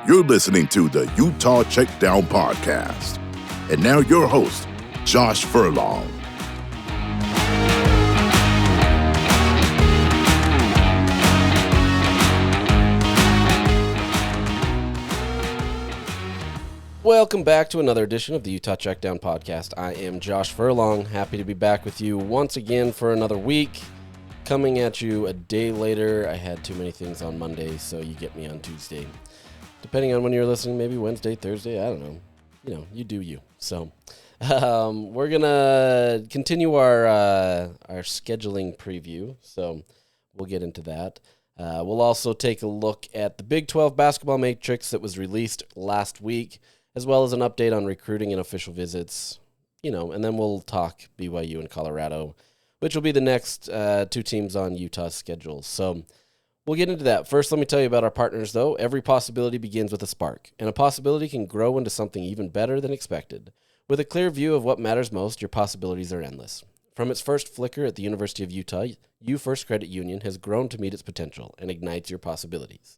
You're listening to the Utah Checkdown Podcast. And now your host, Josh Furlong. Welcome back to another edition of the Utah Checkdown Podcast. I am Josh Furlong, happy to be back with you once again for another week. Coming at you a day later. I had too many things on Monday, so you get me on Tuesday. Depending on when you're listening, maybe Wednesday, Thursday, I don't know. You know, you do you. So we're going to continue our scheduling preview, so we'll get into that. We'll also take a look at the Big 12 basketball matrix that was released last week, as well as an update on recruiting and official visits, and then we'll talk BYU and Colorado, which will be the next two teams on Utah's schedule. So we'll get into that. First, let me tell you about our partners, though. Every possibility begins with a spark, and a possibility can grow into something even better than expected. With a clear view of what matters most, your possibilities are endless. From its first flicker at the University of Utah, U First Credit Union has grown to meet its potential and ignites your possibilities.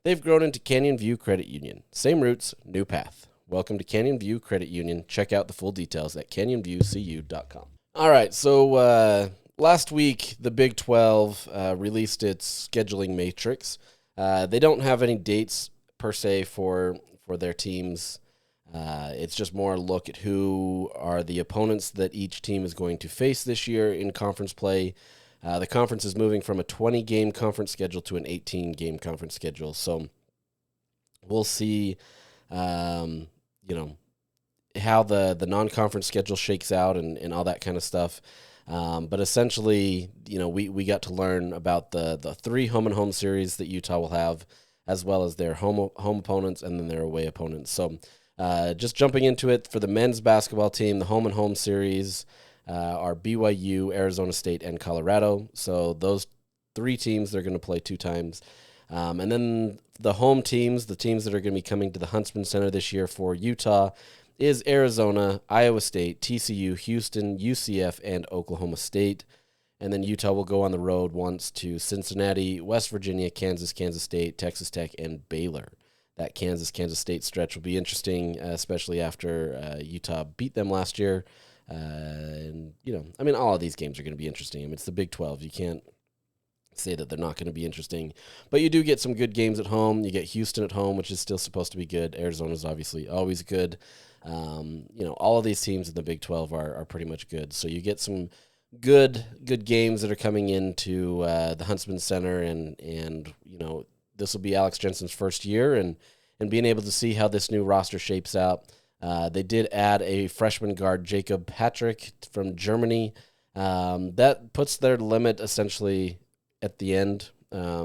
They've grown into Canyon View Credit Union. Same roots, new path. Welcome to Canyon View Credit Union. Check out the full details at canyonviewcu.com. All right, so last week, the Big 12 released its scheduling matrix. They don't have any dates per se for their teams. It's just more a look at who are the opponents that each team is going to face this year in conference play. The conference is moving from a 20-game conference schedule to an 18-game conference schedule. So we'll see, how the non-conference schedule shakes out and all that kind of stuff. But essentially, we got to learn about the three home-and-home series that Utah will have, as well as their home opponents and then their away opponents. So just jumping into it, for the men's basketball team, the home-and-home series are BYU, Arizona State, and Colorado. So those three teams, they're going to play two times. And then the home teams, the teams that are going to be coming to the Huntsman Center this year for Utah, is Arizona, Iowa State, TCU, Houston, UCF, and Oklahoma State. And then Utah will go on the road once to Cincinnati, West Virginia, Kansas State, Texas Tech, and Baylor. That Kansas State stretch will be interesting, especially after Utah beat them last year. All of these games are going to be interesting. It's the Big 12. You can't say that they're not going to be interesting. But you do get some good games at home. You get Houston at home, which is still supposed to be good. Arizona's obviously always good. All of these teams in the Big 12 are pretty much good. So you get some good games that are coming into the Huntsman Center, and this will be Alex Jensen's first year, and being able to see how this new roster shapes out. They did add a freshman guard, Jacob Patrick from Germany. That puts their limit essentially at the end.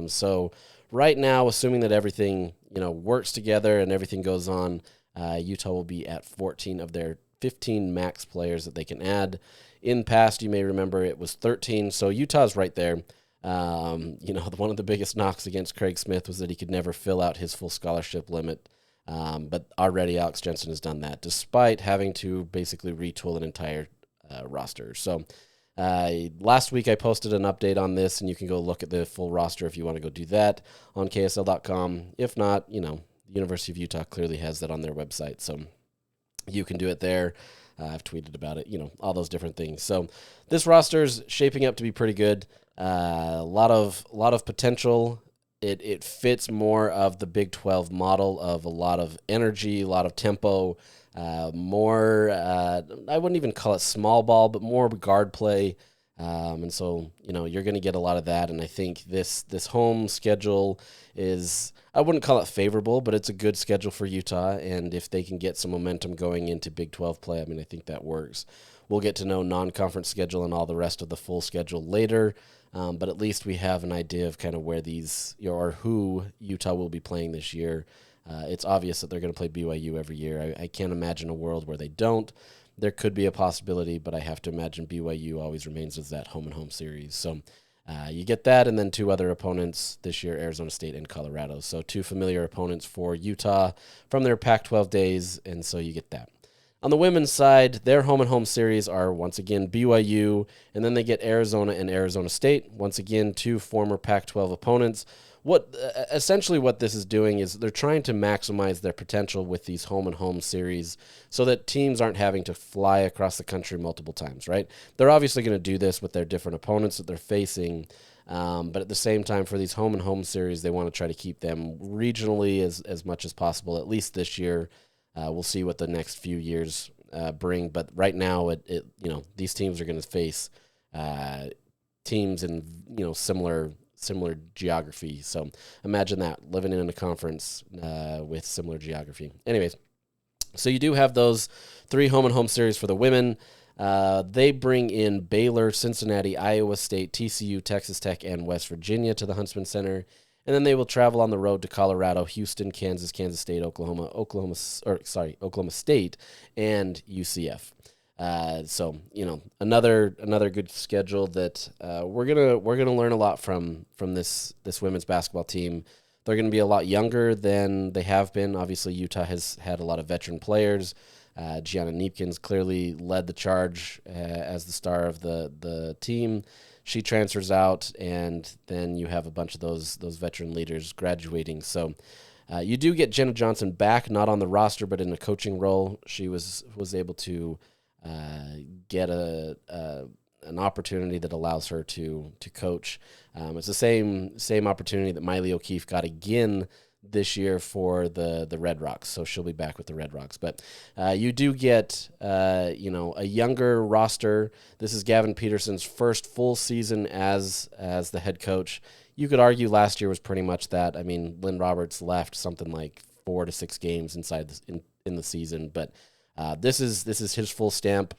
So right now, assuming that everything works together and everything goes on, Utah will be at 14 of their 15 max players that they can add. In past, you may remember it was 13, so Utah's right there. One of the biggest knocks against Craig Smith was that he could never fill out his full scholarship limit. But already Alex Jensen has done that, despite having to basically retool an entire roster. So last week I posted an update on this, and you can go look at the full roster if you want to go do that on KSL.com. If not, the University of Utah clearly has that on their website, so you can do it there. I've tweeted about it, all those different things. So this roster is shaping up to be pretty good. A lot of potential. It fits more of the Big 12 model of a lot of energy, a lot of tempo, more, I wouldn't even call it small ball, but more guard play. And so, you're going to get a lot of that. And I think this home schedule is, I wouldn't call it favorable, but it's a good schedule for Utah. And if they can get some momentum going into Big 12 play, I think that works. We'll get to know non-conference schedule and all the rest of the full schedule later. But at least we have an idea of kind of where these, or who Utah will be playing this year. It's obvious that they're going to play BYU every year. I can't imagine a world where they don't. There could be a possibility, but I have to imagine BYU always remains as that home-and-home series. So you get that, and then two other opponents this year, Arizona State and Colorado. So two familiar opponents for Utah from their Pac-12 days, and so you get that. On the women's side, their home-and-home series are, once again, BYU, and then they get Arizona and Arizona State. Once again, two former Pac-12 opponents. essentially what this is doing is they're trying to maximize their potential with these home and home series so that teams aren't having to fly across the country multiple times, right? They're obviously going to do this with their different opponents that they're facing, but at the same time, for these home and home series, they want to try to keep them regionally as much as possible, at least this year. We'll see what the next few years bring, but right now, these teams are going to face teams in similar geography. So imagine that, living in a conference with similar geography. Anyways, so you do have those 3 home and home series for the women. They bring in Baylor, Cincinnati, Iowa State, TCU, Texas Tech, and West Virginia to the Huntsman Center. And then they will travel on the road to Colorado, Houston, Kansas, Kansas State, Oklahoma State, and UCF. So another good schedule that we're gonna learn a lot from this women's basketball team. They're gonna be a lot younger than they have been. Obviously, Utah has had a lot of veteran players. Gianna Neepkins clearly led the charge as the star of the team. She transfers out, and then you have a bunch of those veteran leaders graduating. So you do get Jenna Johnson back, not on the roster, but in a coaching role. She was able to get an opportunity that allows her to coach. It's the same opportunity that Miley O'Keefe got again this year for the Red Rocks, so she'll be back with the Red Rocks. But you do get a younger roster. This is Gavin Peterson's first full season as the head coach. You could argue last year was pretty much that. I mean, Lynn Roberts left something like 4 to 6 games in the season, but this is his full stamp.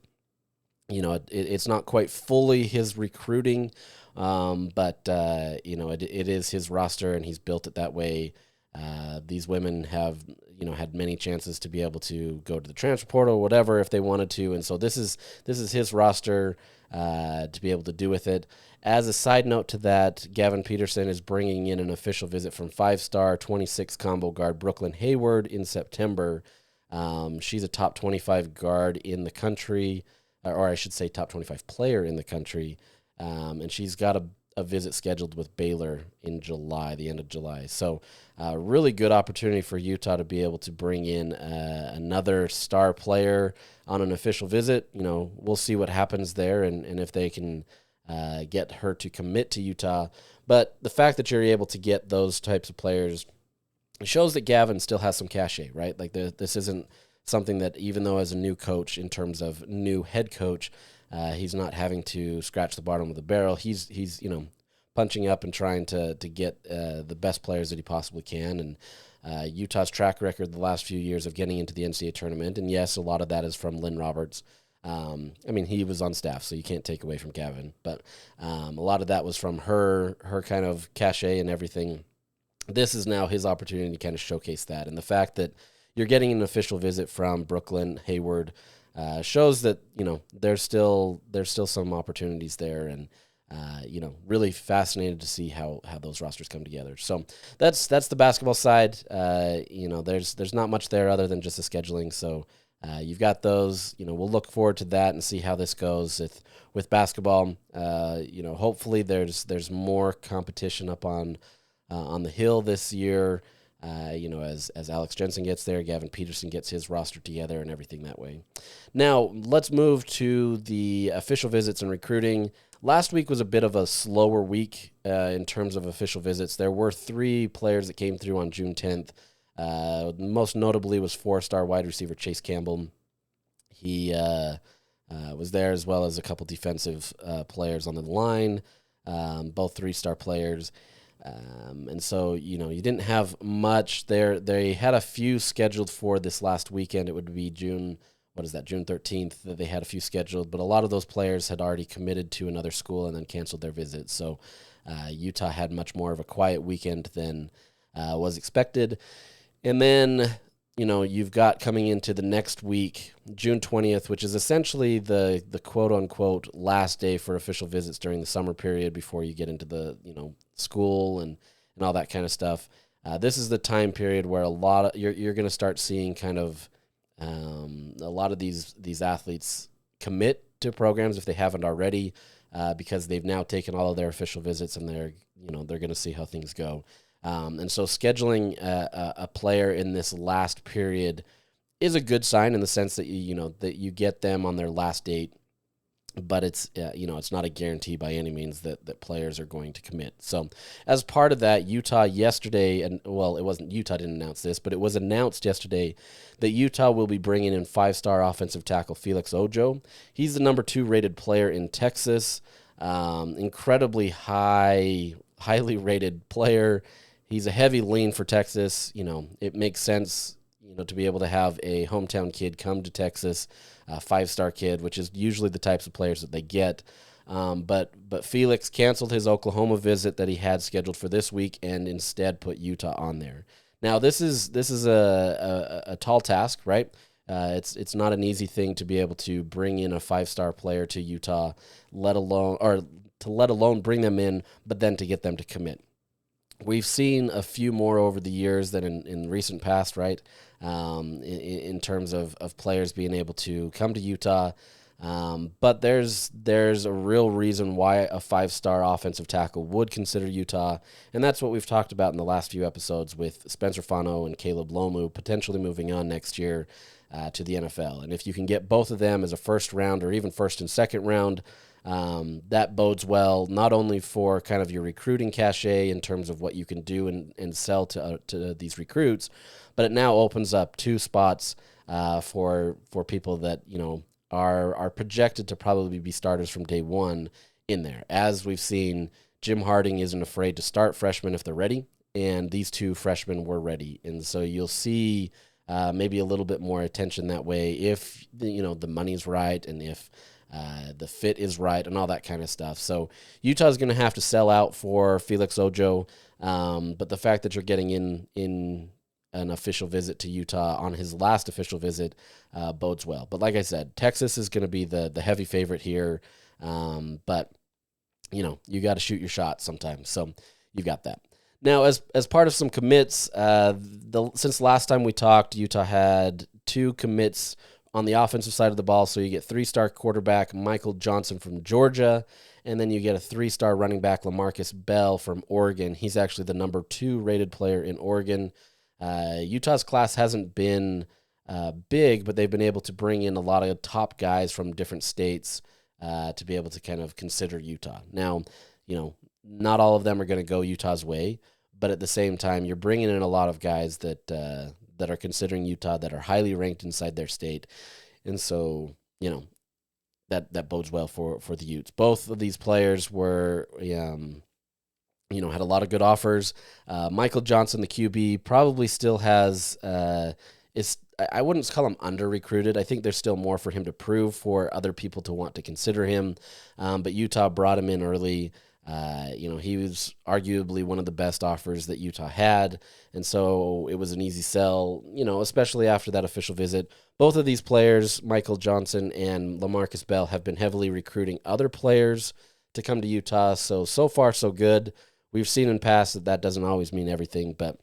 It's not quite fully his recruiting, but it is his roster, and he's built it that way. These women have, had many chances to be able to go to the transfer portal or whatever if they wanted to, and so this is his roster to be able to do with it. As a side note to that, Gavin Peterson is bringing in an official visit from 5-star 26 combo guard Brooklyn Hayward in September. She's a top 25 guard in the country, or I should say top 25 player in the country, and she's got a visit scheduled with Baylor in July, the end of July. So really good opportunity for Utah to be able to bring in another star player on an official visit. We'll see what happens there and if they can get her to commit to Utah. But the fact that you're able to get those types of players shows that Gavin still has some cachet, right? Like this isn't something that, even though as a new coach, in terms of new head coach, he's not having to scratch the bottom of the barrel. He's punching up and trying to get the best players that he possibly can. And Utah's track record the last few years of getting into the NCAA tournament, and yes, a lot of that is from Lynn Roberts. He was on staff, so you can't take away from Gavin. But a lot of that was from her kind of cachet and everything. This is now his opportunity to kind of showcase that. And the fact that you're getting an official visit from Brooklyn Hayward shows that, there's still some opportunities there, and really fascinated to see how those rosters come together. So that's the basketball side. There's not much there other than just the scheduling. So you've got those. We'll look forward to that and see how this goes with basketball. Hopefully there's more competition up on the Hill this year. As Alex Jensen gets there, Gavin Peterson gets his roster together and everything that way. Now, let's move to the official visits and recruiting. Last week was a bit of a slower week in terms of official visits. There were 3 players that came through on June 10th. Most notably was 4-star wide receiver Chase Campbell. He was there, as well as a couple defensive players on the line, both 3-star players. And so, you didn't have much there. They had a few scheduled for this last weekend. It would be June 13th that they had a few scheduled, but a lot of those players had already committed to another school and then canceled their visit. So Utah had much more of a quiet weekend than was expected. And then, you've got coming into the next week, June 20th, which is essentially the quote-unquote last day for official visits during the summer period before you get into the, school and all that kind of stuff. This is the time period where you're going to start seeing kind of a lot of these athletes commit to programs if they haven't already, because they've now taken all of their official visits and they're going to see how things go. And so scheduling a player in this last period is a good sign in the sense that that you get them on their last date, but it's it's not a guarantee by any means that players are going to commit. So as part of that, Utah yesterday, and well, it wasn't Utah didn't announce this, but it was announced yesterday that Utah will be bringing in 5-star offensive tackle Felix Ojo. He's the number 2 rated player in Texas. Incredibly highly rated player. He's a heavy lean for Texas. It makes sense, to be able to have a hometown kid come to Texas, a 5-star kid, which is usually the types of players that they get. But Felix canceled his Oklahoma visit that he had scheduled for this week and instead put Utah on there. Now this is a tall task, right? It's not an easy thing to be able to bring in a 5-star player to Utah, let alone bring them in, but then to get them to commit. We've seen a few more over the years than in recent past, right? In terms of players being able to come to Utah. But there's a real reason why a 5-star offensive tackle would consider Utah, and that's what we've talked about in the last few episodes with Spencer Fano and Caleb Lomu potentially moving on next year to the NFL. And if you can get both of them as a first round or even first and second round, that bodes well not only for kind of your recruiting cachet in terms of what you can do and sell to these recruits, but it now opens up 2 spots for people that are projected to probably be starters from day one in there. As we've seen, Jim Harding isn't afraid to start freshmen if they're ready, and these 2 freshmen were ready, and so you'll see maybe a little bit more attention that way if the money's right and if the fit is right and all that kind of stuff. So Utah's going to have to sell out for Felix Ojo, but the fact that you're getting in an official visit to Utah on his last official visit bodes well. But like I said, Texas is going to be the heavy favorite here, but you got to shoot your shot sometimes. So you got that. Now, as part of some commits, since last time we talked, Utah had 2 commits on the offensive side of the ball. So you get 3-star quarterback Michael Johnson from Georgia, and then you get a 3-star running back LaMarcus Bell from Oregon. He's actually the number 2 rated player in Oregon. Utah's class hasn't been big, but they've been able to bring in a lot of top guys from different states to be able to kind of consider Utah. Now, not all of them are going to go Utah's way, but at the same time, you're bringing in a lot of guys that are considering Utah, that are highly ranked inside their state. And so, that bodes well for the Utes. Both of these players were, had a lot of good offers. Michael Johnson, the QB, probably still has, I wouldn't call him under-recruited. I think there's still more for him to prove for other people to want to consider him. But Utah brought him in early. He was arguably one of the best offers that Utah had, and so it was an easy sell, especially after that official visit. Both of these players, Michael Johnson and LaMarcus Bell, have been heavily recruiting other players to come to Utah, so far so good. We've seen in past that doesn't always mean everything, but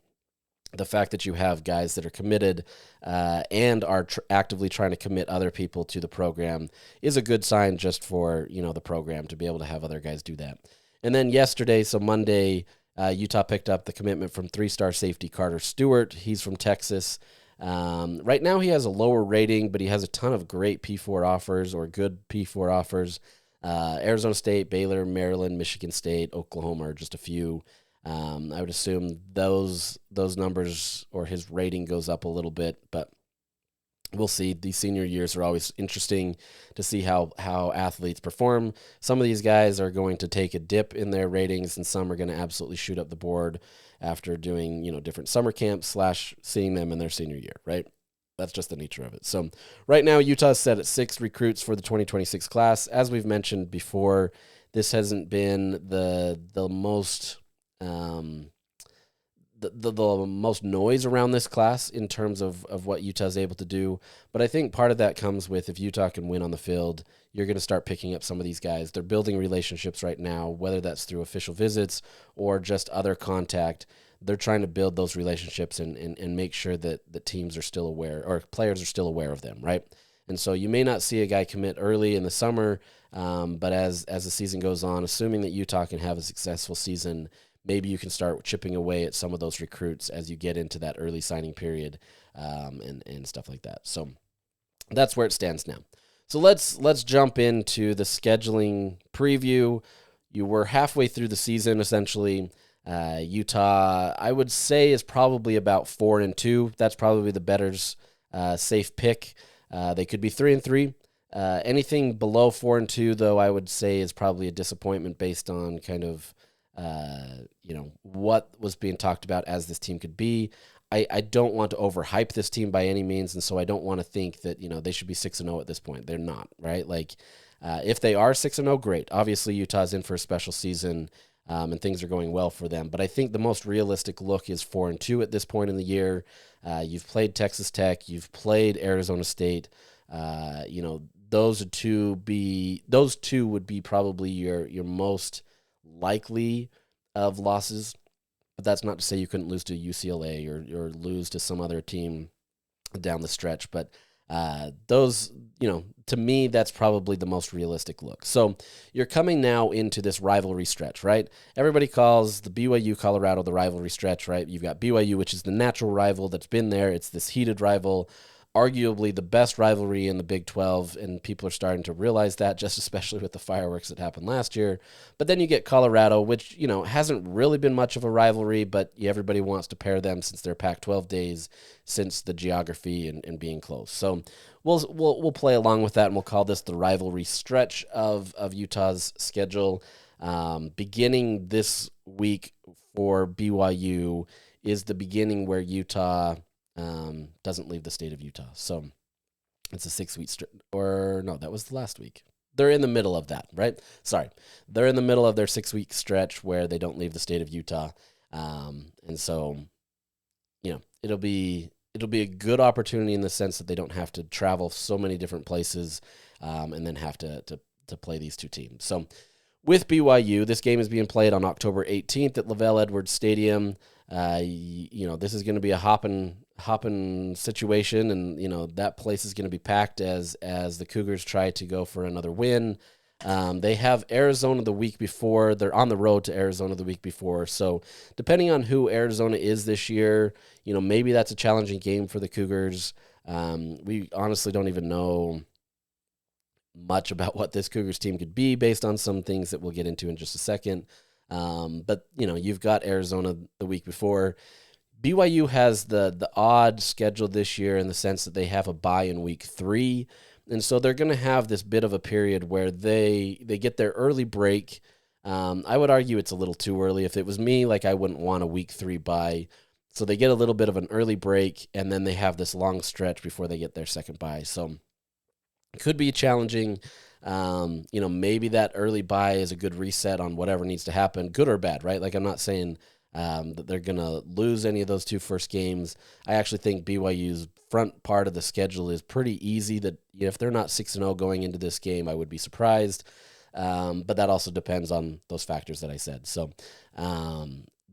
the fact that you have guys that are committed and are actively trying to commit other people to the program is a good sign just for, the program to be able to have other guys do that. And then yesterday, so Monday, Utah picked up the commitment from 3-star safety Carter Stewart. He's from Texas. Right now he has a lower rating, but he has a ton of great P4 offers or good P4 offers. Arizona State, Baylor, Maryland, Michigan State, Oklahoma are just a few. I would assume those numbers or his rating goes up a little bit, but we'll see. These senior years are always interesting to see how athletes perform. Some of these guys are going to take a dip in their ratings, and some are going to absolutely shoot up the board after doing, different summer camps / seeing them in their senior year, right? That's just the nature of it. So right now, Utah's set at 6 recruits for the 2026 class. As we've mentioned before, this hasn't been the most the most noise around this class in terms of what Utah's able to do. But I think part of that comes with, if Utah can win on the field, you're going to start picking up some of these guys. They're building relationships right now, whether that's through official visits or just other contact. They're trying to build those relationships and make sure that the teams are still aware, or players are still aware of them, right? And so you may not see a guy commit early in the summer, but as the season goes on, assuming that Utah can have a successful season, maybe you can start chipping away at some of those recruits as you get into that early signing period and stuff like that. So that's where it stands now. So let's jump into the scheduling preview. You were halfway through the season, essentially. Utah, I would say, is probably about 4-2. That's probably the bettor's safe pick. They could be 3-3. Anything below 4-2, though, I would say is probably a disappointment based on kind of what was being talked about as this team could be. I don't want to overhype this team by any means, and so I don't want to think that they should be 6-0 at this point. They're not, right? Like, if they are 6-0, great. Obviously, Utah's in for a special season, and things are going well for them. But I think the most realistic look is 4-2 at this point in the year. You've played Texas Tech, you've played Arizona State. Those two would be probably your most likely of losses. But that's not to say you couldn't lose to UCLA or lose to some other team down the stretch. But to me, that's probably the most realistic look. So you're coming now into this rivalry stretch, right? Everybody calls the BYU Colorado the rivalry stretch, right? You've got BYU, which is the natural rival that's been there. It's this heated rival, arguably the best rivalry in the Big 12, and people are starting to realize that, just especially with the fireworks that happened last year. But then you get Colorado, which, hasn't really been much of a rivalry, but everybody wants to pair them since they're Pac-12 days, since the geography and being close. So we'll play along with that, and we'll call this the rivalry stretch of Utah's schedule. Beginning this week for BYU is the beginning where Utah doesn't leave the state of Utah. So it's a 6-week that was the last week. They're in the middle of that, right? Sorry. They're in the middle of their 6-week stretch where they don't leave the state of Utah. And so, it'll be a good opportunity in the sense that they don't have to travel so many different places and then have to play these two teams. So with BYU, this game is being played on October 18th at LaVell Edwards Stadium. This is going to be a hopping situation, and that place is going to be packed as the Cougars try to go for another win. They have Arizona the week before. They're on the road to Arizona the week before. So depending on who Arizona is this year, maybe that's a challenging game for the Cougars. We honestly don't even know much about what this Cougars team could be based on some things that we'll get into in just a second. But you've got Arizona the week before. BYU has the odd schedule this year in the sense that they have a bye in week 3. And so they're going to have this bit of a period where they get their early break. I would argue it's a little too early. If it was me, I wouldn't want a week 3 bye. So they get a little bit of an early break, and then they have this long stretch before they get their second bye. So it could be challenging. Maybe that early bye is a good reset on whatever needs to happen, good or bad, right? I'm not saying that they're going to lose any of those 2 first games. I actually think BYU's front part of the schedule is pretty easy. That if they're not 6-0 going into this game, I would be surprised. But that also depends on those factors that I said. So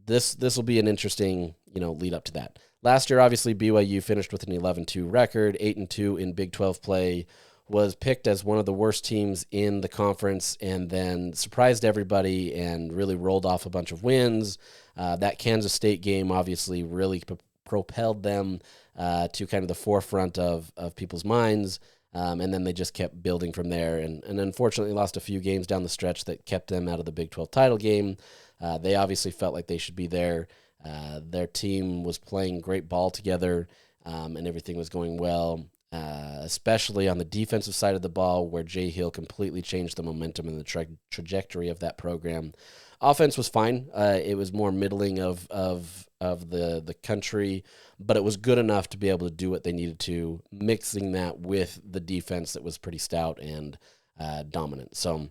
this will be an interesting lead up to that. Last year, obviously, BYU finished with an 11-2 record, 8-2 in Big 12 play. Was picked as one of the worst teams in the conference, and then surprised everybody and really rolled off a bunch of wins. That Kansas State game obviously really propelled them to kind of the forefront of people's minds, and then they just kept building from there, and unfortunately lost a few games down the stretch that kept them out of the Big 12 title game. They obviously felt like they should be there. Their team was playing great ball together, and everything was going well. Especially on the defensive side of the ball, where Jay Hill completely changed the momentum and the trajectory of that program. Offense was fine. It was more middling of the country, but it was good enough to be able to do what they needed to, mixing that with the defense that was pretty stout and dominant. So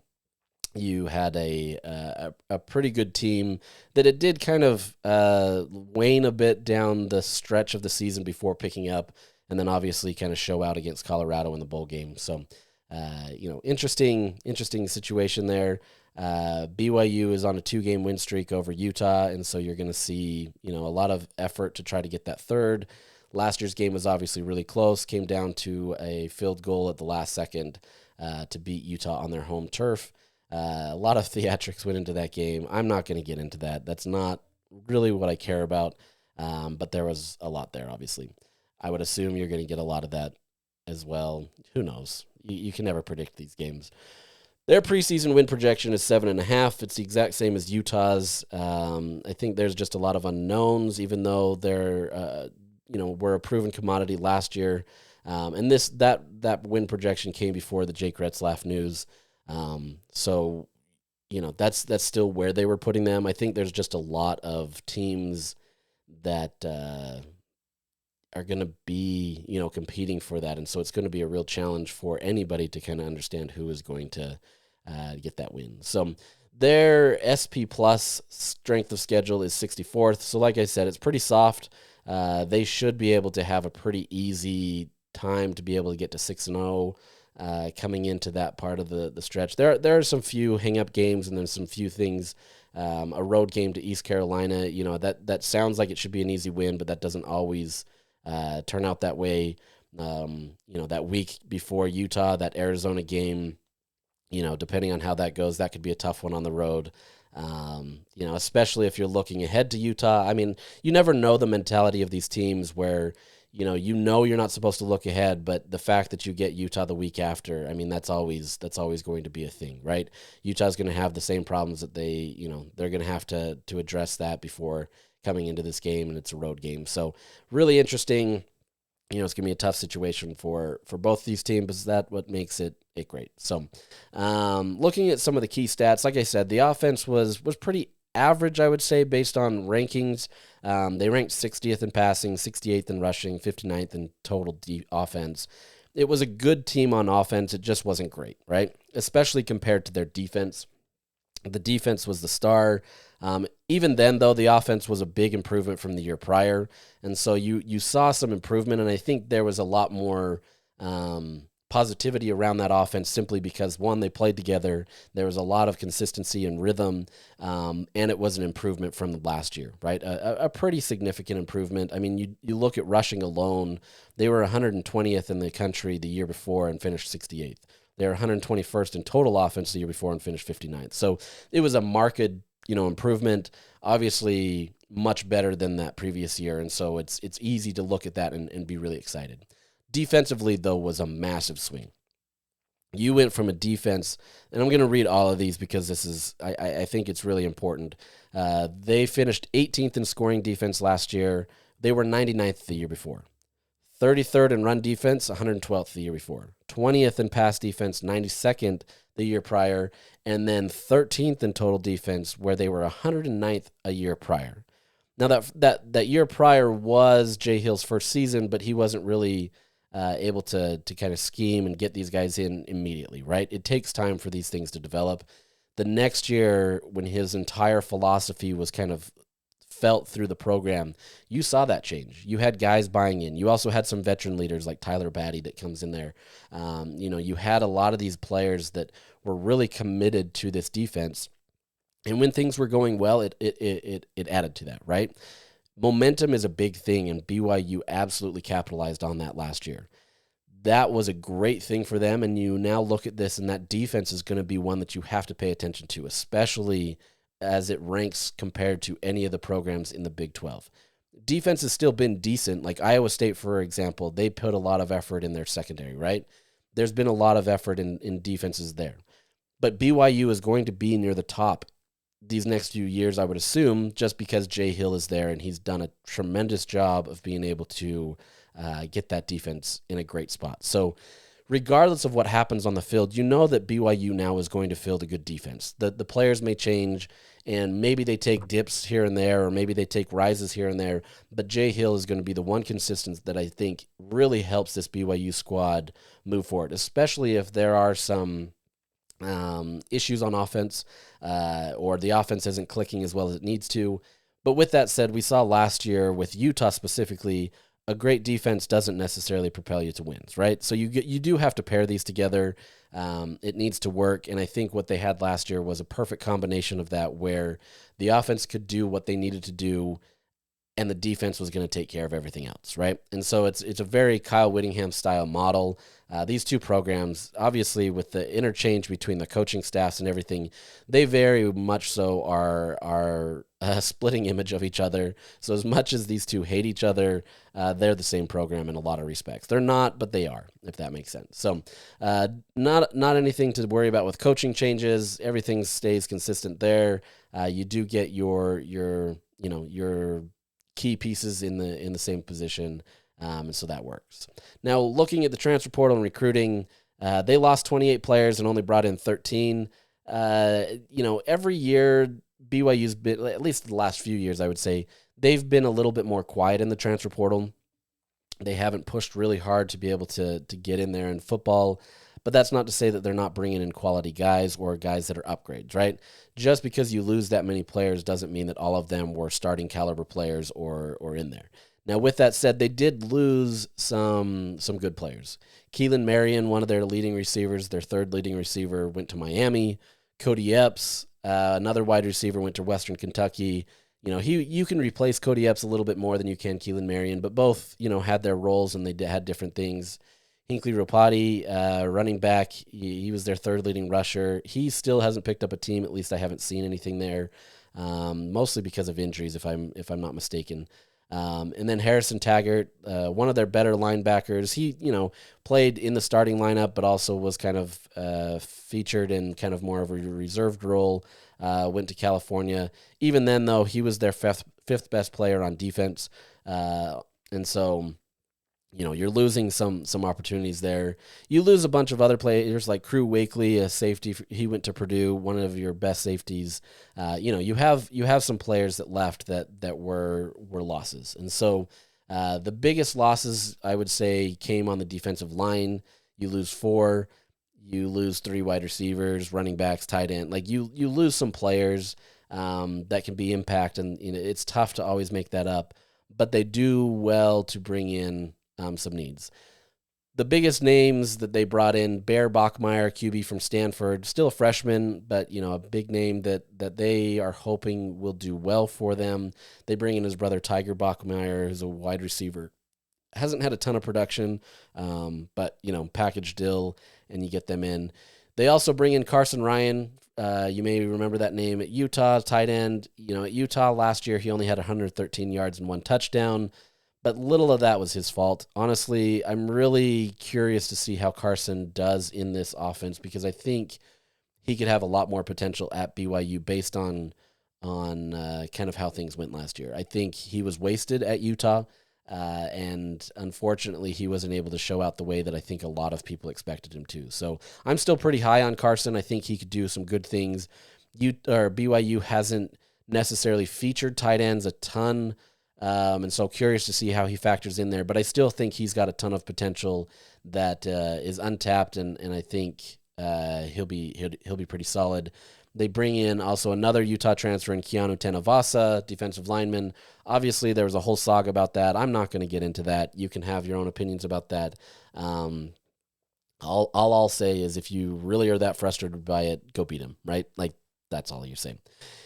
you had a pretty good team that it did kind of wane a bit down the stretch of the season before picking up, and then obviously kind of show out against Colorado in the bowl game. So, interesting situation there. BYU is on a 2-game win streak over Utah, and so you're going to see, a lot of effort to try to get that third. Last year's game was obviously really close, came down to a field goal at the last second to beat Utah on their home turf. A lot of theatrics went into that game. I'm not going to get into that. That's not really what I care about, but there was a lot there, obviously. I would assume you're going to get a lot of that as well. Who knows? You can never predict these games. Their preseason win projection is 7.5. It's the exact same as Utah's. I think there's just a lot of unknowns, even though they're, were a proven commodity last year. And that win projection came before the Jake Retzlaff news. So, that's still where they were putting them. I think there's just a lot of teams that are going to be, competing for that. And so it's going to be a real challenge for anybody to kind of understand who is going to get that win. So their SP plus strength of schedule is 64th. So like I said, it's pretty soft. They should be able to have a pretty easy time to be able to get to 6-0 coming into that part of the stretch. There are some few hang-up games and then some few things. A road game to East Carolina, that sounds like it should be an easy win, but that doesn't always turn out that way. That week before Utah, that Arizona game, depending on how that goes, that could be a tough one on the road. Especially if you're looking ahead to Utah. I mean, you never know the mentality of these teams where, you're not supposed to look ahead, but the fact that you get Utah the week after, I mean, that's always going to be a thing, right? Utah's going to have the same problems that they're going to have to address that before coming into this game, and it's a road game. So really interesting. It's going to be a tough situation for both these teams, but that's what makes it great. So looking at some of the key stats, like I said, the offense was pretty average, I would say, based on rankings. They ranked 60th in passing, 68th in rushing, 59th in total offense. It was a good team on offense. It just wasn't great, right? Especially compared to their defense. The defense was the star. Even then, though, the offense was a big improvement from the year prior. And so you saw some improvement, and I think there was a lot more positivity around that offense simply because, one, they played together. There was a lot of consistency and rhythm, and it was an improvement from last year, right? A pretty significant improvement. I mean, you look at rushing alone, they were 120th in the country the year before and finished 68th. They were 121st in total offense the year before and finished 59th. So it was a marked, improvement, obviously much better than that previous year. And so it's easy to look at that and be really excited. Defensively, though, was a massive swing. You went from a defense, and I'm going to read all of these because this is, I think it's really important. They finished 18th in scoring defense last year. They were 99th the year before. 33rd in run defense, 112th the year before. 20th in pass defense, 92nd the year prior. And then 13th in total defense, where they were 109th a year prior. Now, that year prior was Jay Hill's first season, but he wasn't really able to kind of scheme and get these guys in immediately, right? It takes time for these things to develop. The next year, when his entire philosophy was kind of felt through the program, you saw that change. You had guys buying in. You also had some veteran leaders like Tyler Batty that comes in there. You had a lot of these players that were really committed to this defense. And when things were going well, it added to that, right? Momentum is a big thing, and BYU absolutely capitalized on that last year. That was a great thing for them, and you now look at this, and that defense is going to be one that you have to pay attention to, especially as it ranks compared to any of the programs in the Big 12. Defense has still been decent. Like Iowa State, for example, they put a lot of effort in their secondary, right? There's been a lot of effort in defenses there. But BYU is going to be near the top these next few years, I would assume, just because Jay Hill is there, and he's done a tremendous job of being able to get that defense in a great spot. So regardless of what happens on the field, you know that BYU now is going to field a good defense. The players may change, and maybe they take dips here and there, or maybe they take rises here and there, but Jay Hill is going to be the one consistent that I think really helps this BYU squad move forward, especially if there are some issues on offense, or the offense isn't clicking as well as it needs to. But with that said, we saw last year with Utah specifically, a great defense doesn't necessarily propel you to wins, right? So you do have to pair these together. It needs to work, and I think what they had last year was a perfect combination of that, where the offense could do what they needed to do and the defense was going to take care of everything else, right? And so it's a very Kyle Whittingham style model. These two programs, obviously, with the interchange between the coaching staffs and everything, they very much so are a splitting image of each other. So as much as these two hate each other, they're the same program in a lot of respects. They're not, but they are, if that makes sense. So not anything to worry about with coaching changes. Everything stays consistent there. You do get your key pieces in the same position, and so that works. Now, looking at the transfer portal and recruiting, they lost 28 players and only brought in 13. Every year BYU's been, at least the last few years, I would say, they've been a little bit more quiet in the transfer portal. They haven't pushed really hard to be able to get in there in football. But that's not to say that they're not bringing in quality guys or guys that are upgrades, right? Just because you lose that many players doesn't mean that all of them were starting caliber players or in there. Now, with that said, they did lose some good players. Keelan Marion, one of their leading receivers, their third leading receiver, went to Miami. Cody Epps, another wide receiver, went to Western Kentucky. You can replace Cody Epps a little bit more than you can Keelan Marion, but both, had their roles and they had different things. Hinkley Ropati, running back, he was their third leading rusher. He still hasn't picked up a team. At least I haven't seen anything there, mostly because of injuries, if I'm not mistaken. And then Harrison Taggart, one of their better linebackers. He, played in the starting lineup, but also was kind of featured in kind of more of a reserved role. Went to California. Even then, though, he was their fifth best player on defense, and so. You're losing some opportunities there. You lose a bunch of other players like Crew Wakely, a safety. He went to Purdue, one of your best safeties. You have some players that left that were losses. And so the biggest losses, I would say, came on the defensive line. You lose 4. You lose 3 wide receivers, running backs, tight end. Like you lose some players that can be impact, and it's tough to always make that up. But they do well to bring in some needs. The biggest names that they brought in, Bear Bachmeier, QB from Stanford, still a freshman, but a big name that they are hoping will do well for them. They bring in his brother Tiger Bachmeier, who's a wide receiver. Hasn't had a ton of production, but package deal, and you get them in. They also bring in Carson Ryan. You may remember that name at Utah, tight end. At Utah last year, he only had 113 yards and 1 touchdown. But little of that was his fault. Honestly, I'm really curious to see how Carson does in this offense because I think he could have a lot more potential at BYU based on kind of how things went last year. I think he was wasted at Utah, and unfortunately, he wasn't able to show out the way that I think a lot of people expected him to. So I'm still pretty high on Carson. I think he could do some good things. BYU hasn't necessarily featured tight ends a ton. And so curious to see how he factors in there, but I still think he's got a ton of potential that is untapped, and I think he'll be pretty solid. They bring in also another Utah transfer in Keanu Tenavasa, defensive lineman. Obviously, there was a whole saga about that. I'm not going to get into that. You can have your own opinions about that. All I'll say is if you really are that frustrated by it, go beat him, right? Like, that's all you're saying.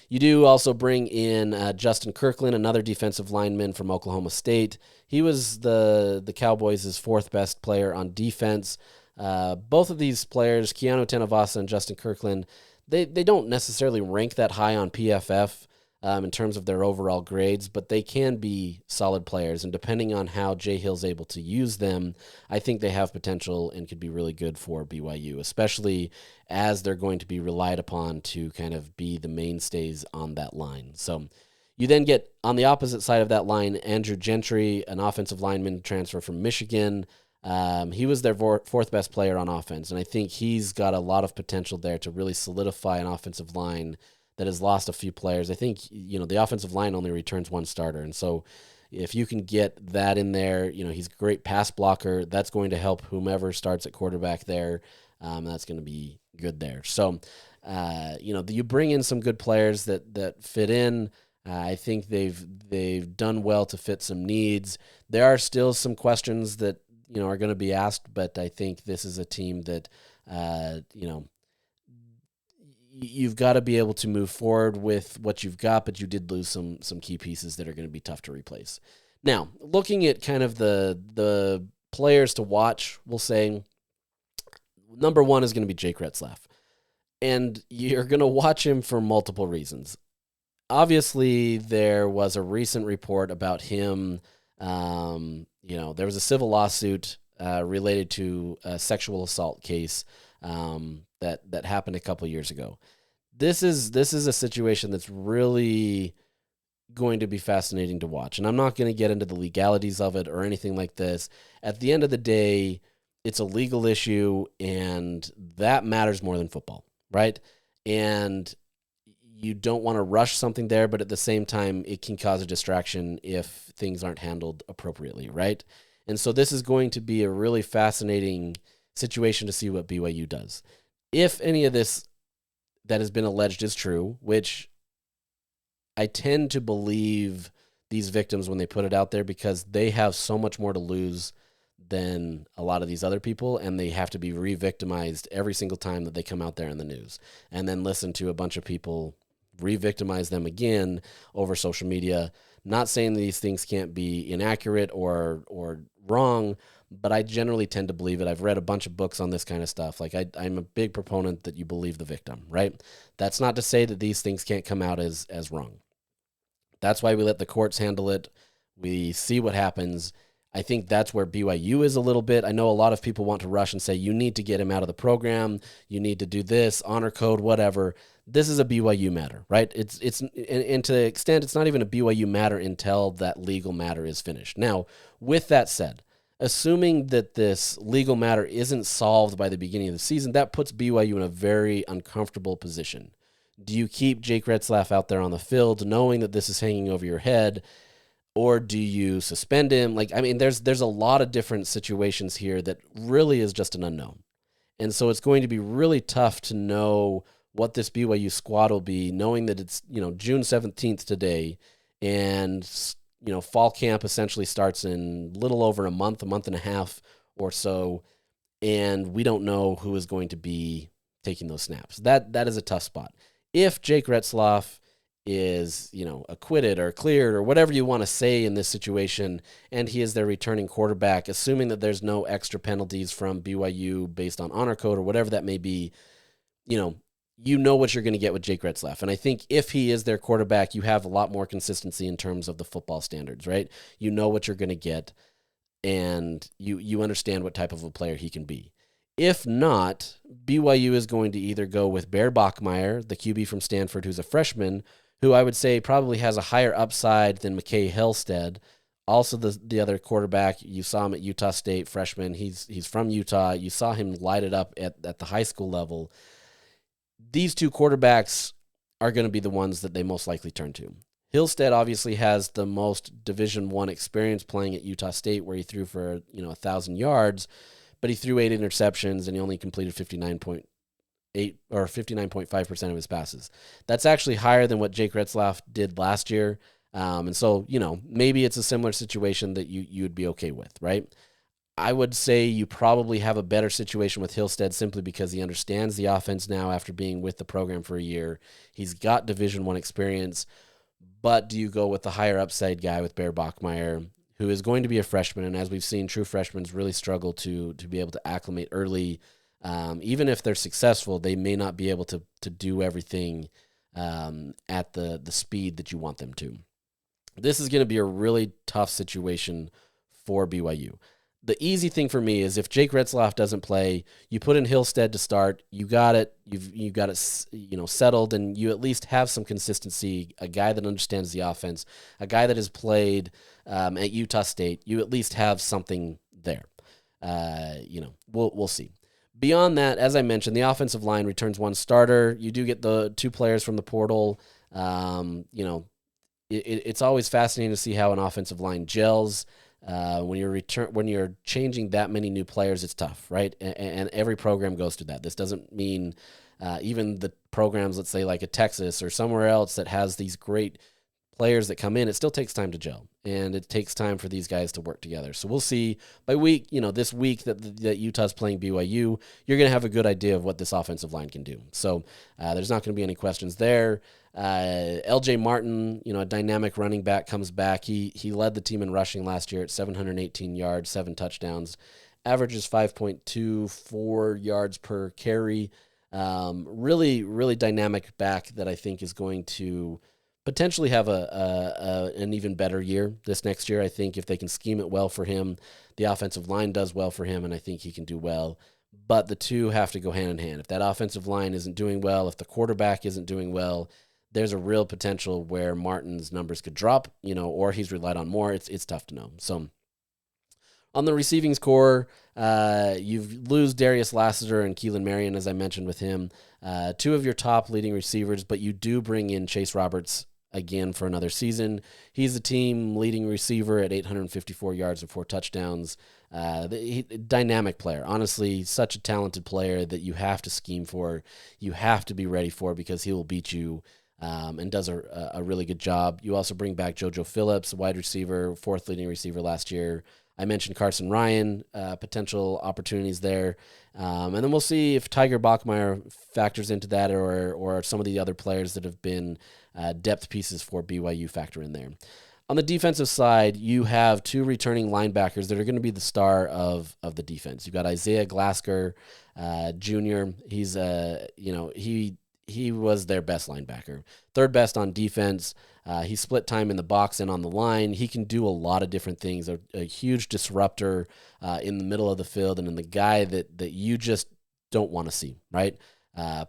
You do also bring in Justin Kirkland, another defensive lineman from Oklahoma State. He was the Cowboys' 4th best player on defense. Both of these players, Keanu Tenavasa and Justin Kirkland, they don't necessarily rank that high on PFF in terms of their overall grades, but they can be solid players. And depending on how Jay Hill's able to use them, I think they have potential and could be really good for BYU, especially as they're going to be relied upon to kind of be the mainstays on that line. So you then get on the opposite side of that line, Andrew Gentry, an offensive lineman transfer from Michigan. He was their 4th best player on offense, and I think he's got a lot of potential there to really solidify an offensive line that has lost a few players. I think, the offensive line only returns 1 starter. And so if you can get that in there, he's a great pass blocker. That's going to help whomever starts at quarterback there. That's going to be good there. So, you bring in some good players that fit in. I think they've done well to fit some needs. There are still some questions that, are going to be asked, but I think this is a team that, you've got to be able to move forward with what you've got, but you did lose some key pieces that are going to be tough to replace. Now, looking at kind of the players to watch, we'll say number one is going to be Jake Retzlaff. And you're going to watch him for multiple reasons. Obviously, there was a recent report about him. There was a civil lawsuit related to a sexual assault case that happened a couple years ago. This is a situation that's really going to be fascinating to watch. And I'm not going to get into the legalities of it or anything like this. At the end of the day, it's a legal issue, and that matters more than football, right? And you don't want to rush something there, but at the same time, it can cause a distraction if things aren't handled appropriately, right? And so this is going to be a really fascinating situation to see what BYU does. If any of this that has been alleged is true, which I tend to believe these victims when they put it out there, because they have so much more to lose than a lot of these other people, and they have to be re-victimized every single time that they come out there in the news, and then listen to a bunch of people re-victimize them again over social media. Not saying these things can't be inaccurate or wrong, but I generally tend to believe it. I've read a bunch of books on this kind of stuff. Like I'm a big proponent that you believe the victim, right? That's not to say that these things can't come out as wrong. That's why we let the courts handle it. We see what happens. I think that's where BYU is a little bit. I know a lot of people want to rush and say, you need to get him out of the program. You need to do this, honor code, whatever. This is a BYU matter, right? And to the extent, it's not even a BYU matter until that legal matter is finished. Now, with that said, assuming that this legal matter isn't solved by the beginning of the season, that puts BYU in a very uncomfortable position. Do you keep Jake Retzlaff out there on the field knowing that this is hanging over your head, or do you suspend him? There's a lot of different situations here that really is just an unknown. And so it's going to be really tough to know what this BYU squad will be, knowing that it's, June 17th today, and, fall camp essentially starts in a little over a month and a half or so, and we don't know who is going to be taking those snaps. That is a tough spot. If Jake Retzlaff is, acquitted or cleared or whatever you want to say in this situation, and he is their returning quarterback, assuming that there's no extra penalties from BYU based on honor code or whatever that may be, you know what you're going to get with Jake Retzlaff. And I think if he is their quarterback, you have a lot more consistency in terms of the football standards, right? You know what you're going to get, and you understand what type of a player he can be. If not, BYU is going to either go with Bear Bachmeier, the QB from Stanford, who's a freshman, who I would say probably has a higher upside than McKay Hillstead. Also, the other quarterback, you saw him at Utah State, freshman. He's from Utah. You saw him light it up at the high school level. These two quarterbacks are going to be the ones that they most likely turn to. Hillstead obviously has the most Division I experience playing at Utah State, where he threw for 1,000 yards, but he threw 8 interceptions and he only completed 59.8 or 59.5% of his passes. That's actually higher than what Jake Retzlaff did last year. And so, maybe it's a similar situation that you would be okay with, right? I would say you probably have a better situation with Hillstead simply because he understands the offense now after being with the program for a year. He's got Division I experience, but do you go with the higher upside guy with Bear Bachmeier, who is going to be a freshman, and as we've seen, true freshmen really struggle to be able to acclimate early. Even if they're successful, they may not be able to do everything at the speed that you want them to. This is going to be a really tough situation for BYU. The easy thing for me is if Jake Retzlaff doesn't play, you put in Hillstead to start. You got it. You've got it, settled, and you at least have some consistency. A guy that understands the offense, a guy that has played at Utah State. You at least have something there. We'll see. Beyond that, as I mentioned, the offensive line returns one starter. You do get the 2 players from the portal. It's always fascinating to see how an offensive line gels. When you're changing that many new players, it's tough, right? And every program goes through that. This doesn't mean even the programs, let's say like a Texas or somewhere else that has these great players that come in, it still takes time to gel, and it takes time for these guys to work together. So we'll see by week, this week that Utah's playing BYU, you're going to have a good idea of what this offensive line can do. So there's not going to be any questions there. LJ Martin, a dynamic running back, comes back. He led the team in rushing last year at 718 yards, 7 touchdowns, averages 5.24 yards per carry. Really, really dynamic back that I think is going to potentially have an even better year this next year. I think if they can scheme it well for him, the offensive line does well for him, and I think he can do well. But the two have to go hand in hand. If that offensive line isn't doing well, if the quarterback isn't doing well, there's a real potential where Martin's numbers could drop, or he's relied on more. It's tough to know. So on the receiving core, you lose Darius Lassiter and Keelan Marion, as I mentioned with him, 2 of your top leading receivers, but you do bring in Chase Roberts again for another season. He's the team leading receiver at 854 yards and 4 touchdowns. Dynamic player. Honestly, such a talented player that you have to scheme for. You have to be ready for, because he will beat you and does a really good job. You also bring back JoJo Phillips, wide receiver, 4th leading receiver last year. I mentioned Carson Ryan, potential opportunities there. And then we'll see if Tiger Bachmeier factors into that, or some of the other players that have been depth pieces for BYU factor in there. On the defensive side, you have 2 returning linebackers that are going to be the star of the defense. You've got Isaiah Glasker Jr. He's he was their best linebacker, 3rd best on defense. He split time in the box and on the line. He can do a lot of different things. A huge disruptor in the middle of the field, and in the guy that you just don't want to see, right?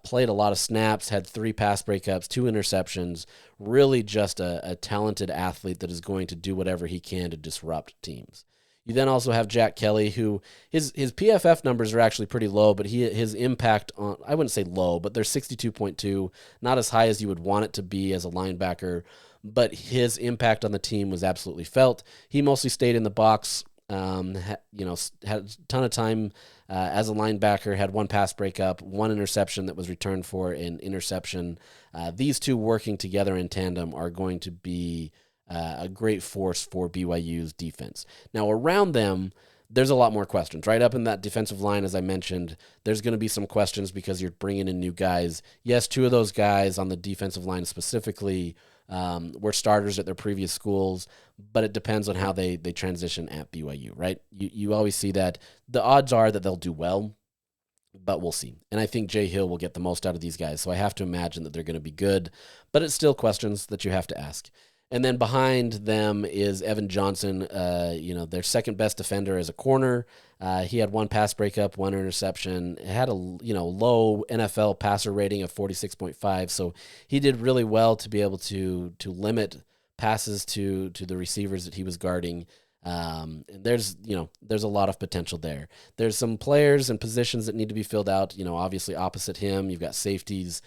Played a lot of snaps, had 3 pass breakups, 2 interceptions. Really just a talented athlete that is going to do whatever he can to disrupt teams. You then also have Jack Kelly, who his PFF numbers are actually pretty low, but his impact on, I wouldn't say low, but they're 62.2, not as high as you would want it to be as a linebacker, but his impact on the team was absolutely felt. He mostly stayed in the box, had a ton of time as a linebacker, had 1 pass breakup, 1 interception that was returned for an interception. These 2 working together in tandem are going to be a great force for BYU's defense. Now, around them, there's a lot more questions. Right up in that defensive line, as I mentioned, there's going to be some questions because you're bringing in new guys. Yes, 2 of those guys on the defensive line specifically were starters at their previous schools, but it depends on how they transition at BYU, right? You always see that. The odds are that they'll do well, but we'll see. And I think Jay Hill will get the most out of these guys, so I have to imagine that they're going to be good, but it's still questions that you have to ask. And then behind them is Evan Johnson, their 2nd best defender as a corner. He had 1 pass breakup, 1 interception. Had a low NFL passer rating of 46.5, so he did really well to be able to limit passes to the receivers that he was guarding. And there's a lot of potential there. There's some players and positions that need to be filled out. Obviously opposite him, you've got safeties.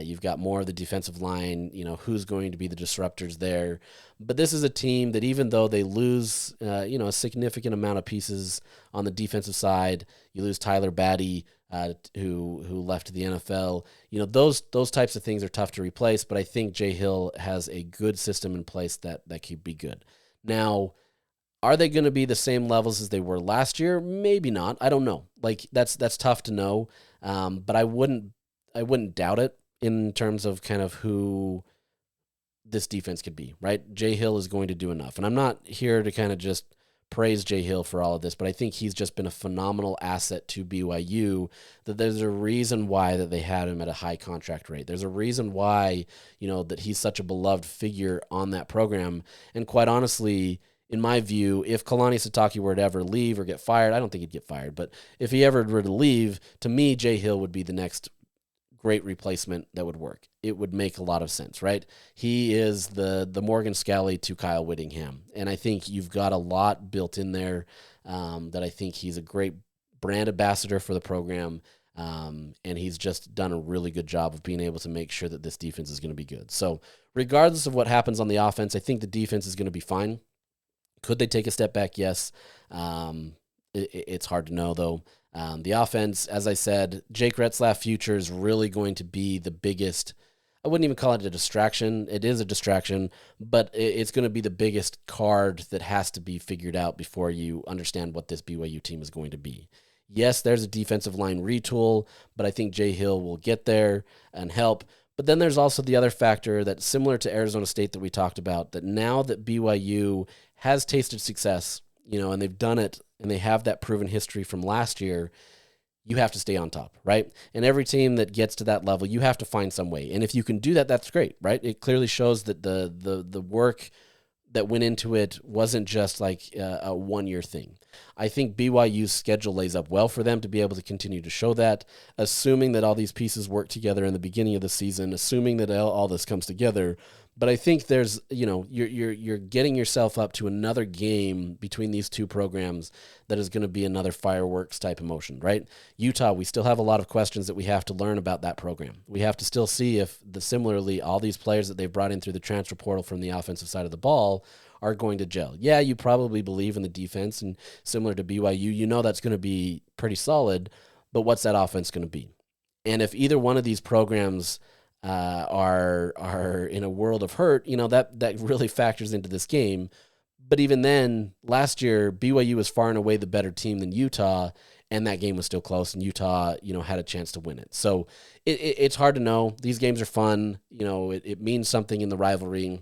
You've got more of the defensive line. Who's going to be the disruptors there. But this is a team that, even though they lose, a significant amount of pieces on the defensive side, you lose Tyler Batty, who left the NFL. Those types of things are tough to replace. But I think Jay Hill has a good system in place that could be good. Now, are they going to be the same levels as they were last year? Maybe not. I don't know. That's tough to know. But I wouldn't doubt it in terms of kind of who this defense could be, right? Jay Hill is going to do enough. And I'm not here to kind of just praise Jay Hill for all of this, but I think he's just been a phenomenal asset to BYU, that there's a reason why that they had him at a high contract rate. There's a reason why, that he's such a beloved figure on that program. And quite honestly, in my view, if Kalani Sitake were to ever leave or get fired, I don't think he'd get fired, but if he ever were to leave, to me, Jay Hill would be the next great replacement that would work. It would make a lot of sense, right? He is the Morgan Scalley to Kyle Whittingham, and I think you've got a lot built in there that I think he's a great brand ambassador for the program, and he's just done a really good job of being able to make sure that this defense is going to be good. So regardless of what happens on the offense, I think the defense is going to be fine. Could they take a step back? Yes. It's hard to know, though. The offense, as I said, Jake Retzlaff future is really going to be the biggest I wouldn't even call it a distraction. It is a distraction, but it's going to be the biggest card that has to be figured out before you understand what this BYU team is going to be. Yes, there's a defensive line retool, but I think Jay Hill will get there and help. But then there's also the other factor that's similar to Arizona State that we talked about, that now that BYU has tasted success, and they've done it, and they have that proven history from last year, you have to stay on top, right? And every team that gets to that level, you have to find some way. And if you can do that, that's great, right? It clearly shows that the work that went into it wasn't just like a one-year thing. I think BYU's schedule lays up well for them to be able to continue to show that, assuming that all these pieces work together in the beginning of the season, assuming that all this comes together. But I think there's, you're getting yourself up to another game between these two programs that is going to be another fireworks type emotion, right? Utah, we still have a lot of questions that we have to learn about that program. We have to still see if similarly all these players that they've brought in through the transfer portal from the offensive side of the ball are going to gel. Yeah, you probably believe in the defense, and similar to BYU, that's going to be pretty solid, but what's that offense going to be? And if either one of these programs are in a world of hurt, that really factors into this game. But even then, last year, BYU was far and away the better team than Utah, and that game was still close, and Utah, had a chance to win it. So it's hard to know. These games are fun. It means something in the rivalry,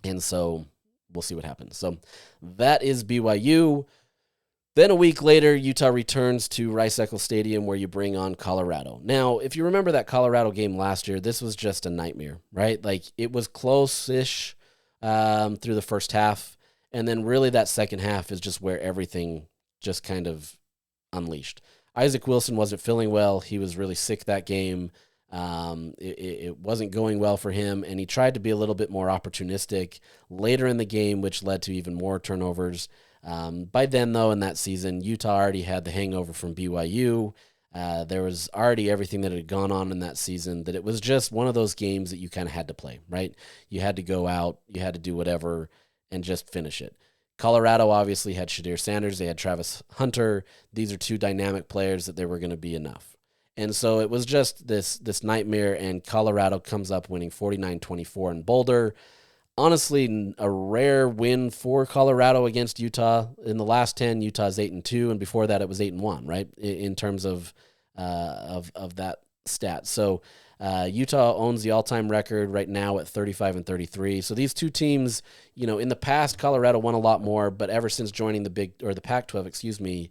and so we'll see what happens. So that is BYU. Then a week later, Utah returns to Rice-Eccles Stadium, where you bring on Colorado. Now, if you remember that Colorado game last year, this was just a nightmare, right? Like, it was close-ish through the first half, and then really that second half is just where everything just kind of unleashed. Isaac Wilson wasn't feeling well. He was really sick that game. It wasn't going well for him, and he tried to be a little bit more opportunistic later in the game, which led to even more turnovers. By then, though, in that season, Utah already had the hangover from BYU. There was already everything that had gone on in that season, that it was just one of those games that you kind of had to play, right? You had to go out, you had to do whatever, and just finish it. Colorado obviously had Shadir Sanders. They had Travis Hunter. These are two dynamic players that they were going to be enough. And so it was just this nightmare, and Colorado comes up winning 49-24 in Boulder. Honestly, a rare win for Colorado against Utah. In the last 10, Utah's 8-2, and before that, it was 8-1, right? In terms of that stat. So Utah owns the all-time record right now at 35-33. So these two teams, in the past, Colorado won a lot more, but ever since joining the Pac-12,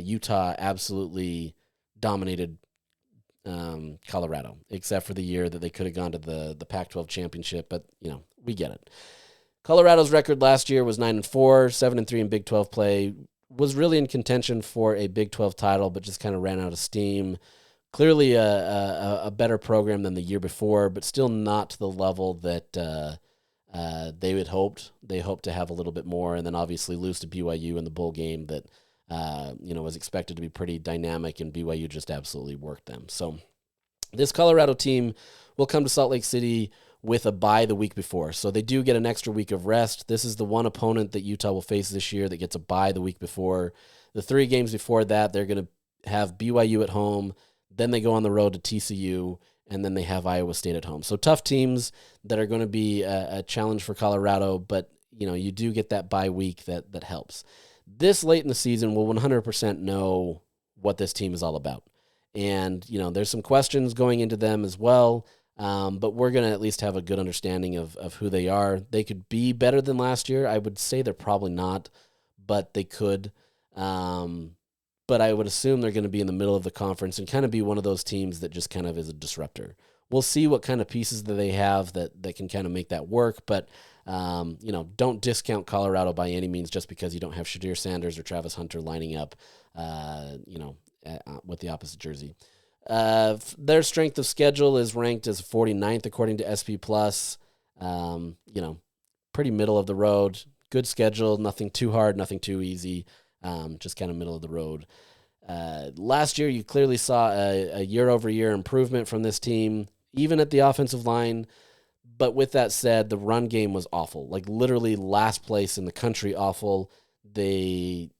Utah absolutely dominated Colorado, except for the year that they could have gone to the Pac-12 championship, but we get it. Colorado's record last year was 9-4, 7-3 in Big 12 play, was really in contention for a Big 12 title, but just kind of ran out of steam. Clearly a better program than the year before, but still not to the level that they had hoped. They hoped to have a little bit more, and then obviously lose to BYU in the bowl game that was expected to be pretty dynamic, and BYU just absolutely worked them. So this Colorado team will come to Salt Lake City with a bye the week before. So they do get an extra week of rest. This is the one opponent that Utah will face this year that gets a bye the week before. The 3 games before that, they're going to have BYU at home, then they go on the road to TCU, and then they have Iowa State at home. So tough teams that are going to be a challenge for Colorado, but you do get that bye week that helps. This late in the season, we'll 100% know what this team is all about. And, there's some questions going into them as well, but we're going to at least have a good understanding of who they are. They could be better than last year. I would say they're probably not, but they could. But I would assume they're going to be in the middle of the conference and kind of be one of those teams that just kind of is a disruptor. We'll see what kind of pieces that they have that can kind of make that work, but don't discount Colorado by any means just because you don't have Shadir Sanders or Travis Hunter lining up, with the opposite jersey. Their strength of schedule is ranked as 49th according to SP+. Pretty middle of the road. Good schedule, nothing too hard, nothing too easy, just kind of middle of the road. Last year, you clearly saw a year-over-year improvement from this team, even at the offensive line. But with that said, the run game was awful, like literally last place in the country awful. It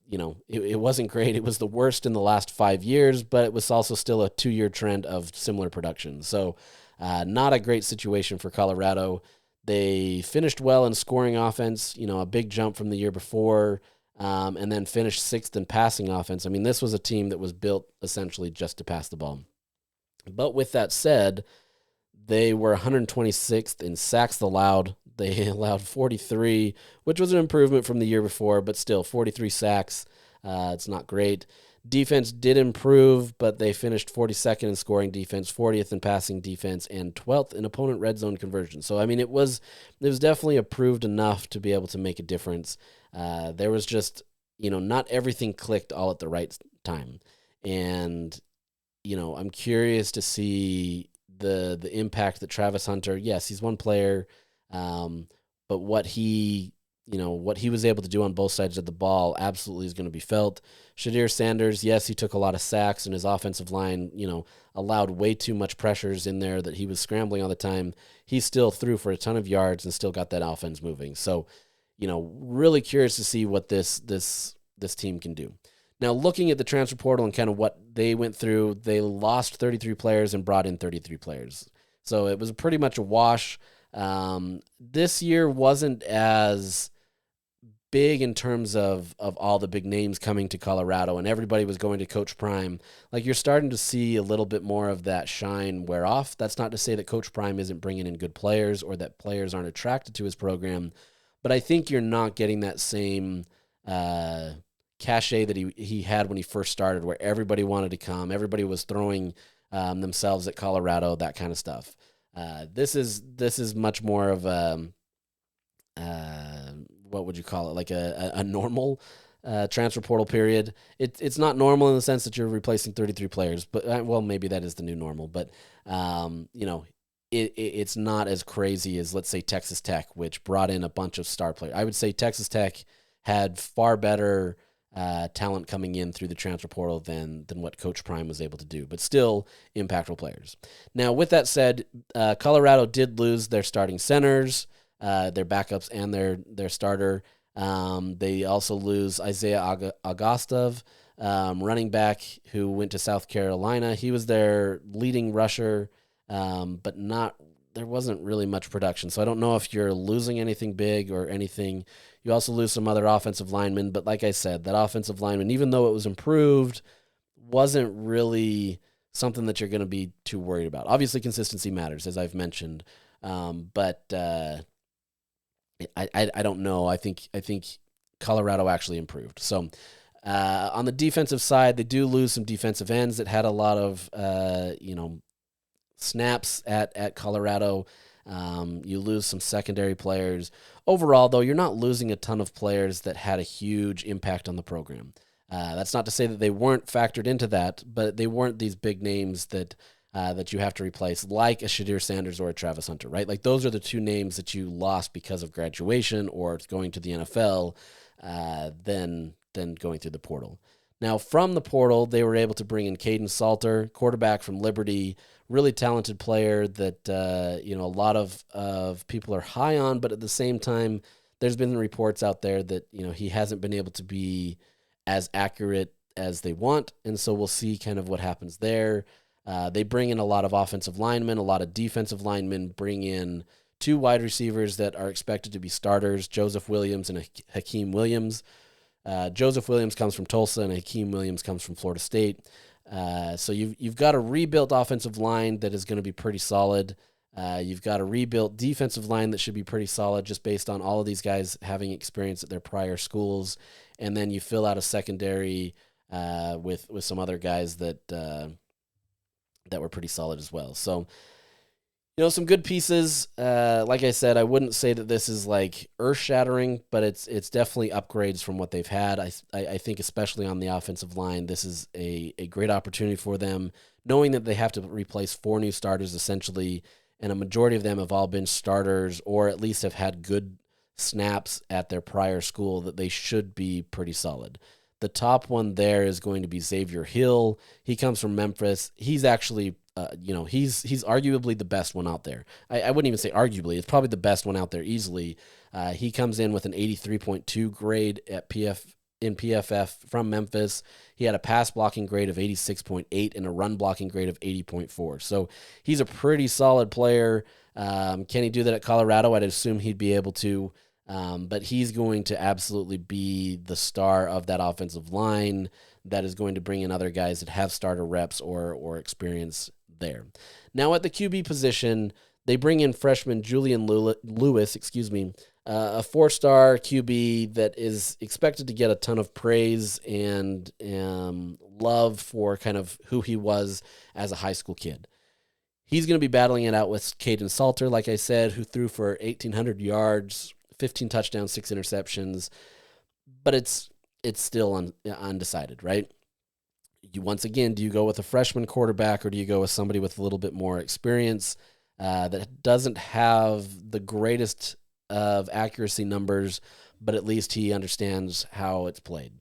wasn't great. It was the worst in the last 5 years, but it was also still a 2-year trend of similar production. So Not a great situation for Colorado. They finished well in scoring offense, a big jump from the year before, and then finished 6th in passing offense. I mean, this was a team that was built essentially just to pass the ball. But with that said, they were 126th in sacks allowed. They allowed 43, which was an improvement from the year before, but still 43 sacks. It's not great. Defense did improve, but they finished 42nd in scoring defense, 40th in passing defense, and 12th in opponent red zone conversion. So, I mean, it was definitely improved enough to be able to make a difference. There was just, not everything clicked all at the right time. And, I'm curious to see the impact that Travis Hunter, yes, he's one player, but what he was able to do on both sides of the ball absolutely is going to be felt. Shadir Sanders, yes, he took a lot of sacks, and his offensive line, allowed way too much pressures in there that he was scrambling all the time. He still threw for a ton of yards and still got that offense moving. So, really curious to see what this team can do. Now, looking at the transfer portal and kind of what they went through, they lost 33 players and brought in 33 players. So it was pretty much a wash. This year wasn't as big in terms of all the big names coming to Colorado, and everybody was going to Coach Prime. Like, you're starting to see a little bit more of that shine wear off. That's not to say that Coach Prime isn't bringing in good players or that players aren't attracted to his program, but I think you're not getting that same cachet that he had when he first started, where everybody wanted to come, everybody was throwing themselves at Colorado, that kind of stuff. This is much more of what would you call it? Like a normal transfer portal period. It's not normal in the sense that you're replacing 33 players, but well, maybe that is the new normal. But it's not as crazy as, let's say, Texas Tech, which brought in a bunch of star players. I would say Texas Tech had far better talent coming in through the transfer portal than what Coach Prime was able to do, but still impactful players. Now, with that said, Colorado did lose their starting centers, their backups, and their starter. They also lose Isaiah Augustov, running back, who went to South Carolina. He was their leading rusher, but there wasn't really much production. So I don't know if you're losing anything big or anything. You also lose some other offensive linemen, but like I said, that offensive lineman, even though it was improved, wasn't really something that you're going to be too worried about. Obviously, consistency matters, as I've mentioned, but I don't know. I think Colorado actually improved. So on the defensive side, they do lose some defensive ends that had a lot of snaps at Colorado. You lose some secondary players. Overall, though, you're not losing a ton of players that had a huge impact on the program. That's not to say that they weren't factored into that, but they weren't these big names that you have to replace, like a Shadir Sanders or a Travis Hunter, right? Like, those are the two names that you lost because of graduation or going to the NFL, than going through the portal. Now, from the portal, they were able to bring in Caden Salter, quarterback from Liberty, really talented player that a lot of people are high on, but at the same time, there's been reports out there that he hasn't been able to be as accurate as they want, and so we'll see kind of what happens there. They bring in a lot of offensive linemen, a lot of defensive linemen, bring in 2 wide receivers that are expected to be starters, Joseph Williams and Hakeem Williams. Joseph Williams comes from Tulsa, and Hakeem Williams comes from Florida State. So you've got a rebuilt offensive line that is going to be pretty solid. You've got a rebuilt defensive line that should be pretty solid, just based on all of these guys having experience at their prior schools. And then you fill out a secondary with some other guys that were pretty solid as well. So, some good pieces. Like I said, I wouldn't say that this is like earth-shattering, but it's definitely upgrades from what they've had. I think especially on the offensive line, this is a great opportunity for them, knowing that they have to replace 4 new starters essentially, and a majority of them have all been starters or at least have had good snaps at their prior school, that they should be pretty solid. The top one there is going to be Xavier Hill. He comes from Memphis. He's actually he's arguably the best one out there. I wouldn't even say arguably. It's probably the best one out there easily. He comes in with an 83.2 grade at in PFF from Memphis. He had a pass blocking grade of 86.8 and a run blocking grade of 80.4. So he's a pretty solid player. Can he do that at Colorado? I'd assume he'd be able to. But he's going to absolutely be the star of that offensive line that is going to bring in other guys that have starter reps or experience there. Now at the QB position, they bring in freshman Julian Lewis, a 4-star QB that is expected to get a ton of praise and love for kind of who he was as a high school kid. He's going to be battling it out with Caden Salter, like I said, who threw for 1,800 yards, 15 touchdowns, 6 interceptions, but it's still undecided, right? Once again, do you go with a freshman quarterback or do you go with somebody with a little bit more experience that doesn't have the greatest of accuracy numbers, but at least he understands how it's played?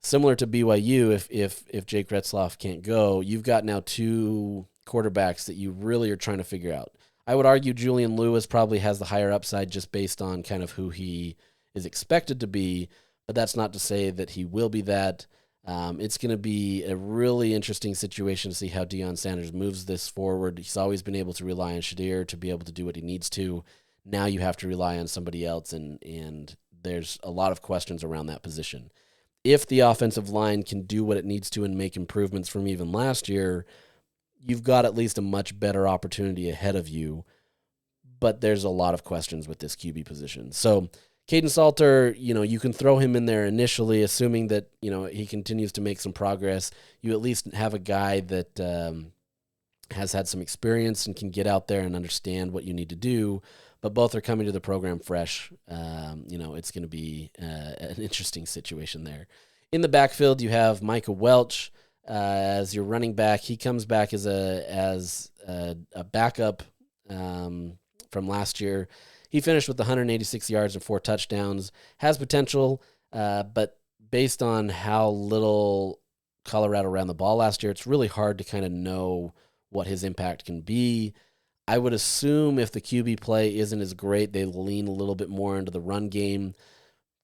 Similar to BYU, if Jake Retzloff can't go, you've got now 2 quarterbacks that you really are trying to figure out. I would argue Julian Lewis probably has the higher upside just based on kind of who he is expected to be, but that's not to say that he will be that. It's going to be a really interesting situation to see how Deion Sanders moves this forward. He's always been able to rely on Shadir to be able to do what he needs to. Now you have to rely on somebody else, and there's a lot of questions around that position. If the offensive line can do what it needs to and make improvements from even last year, you've got at least a much better opportunity ahead of you, but there's a lot of questions with this QB position. So Caden Salter, you can throw him in there initially, assuming that, he continues to make some progress. You at least have a guy that has had some experience and can get out there and understand what you need to do, but both are coming to the program fresh. It's going to be an interesting situation there. In the backfield, you have Micah Welch as your running back. He comes back as a backup from last year. He finished with 186 yards and 4 touchdowns. Has potential, but based on how little Colorado ran the ball last year, it's really hard to kind of know what his impact can be. I would assume if the QB play isn't as great, they lean a little bit more into the run game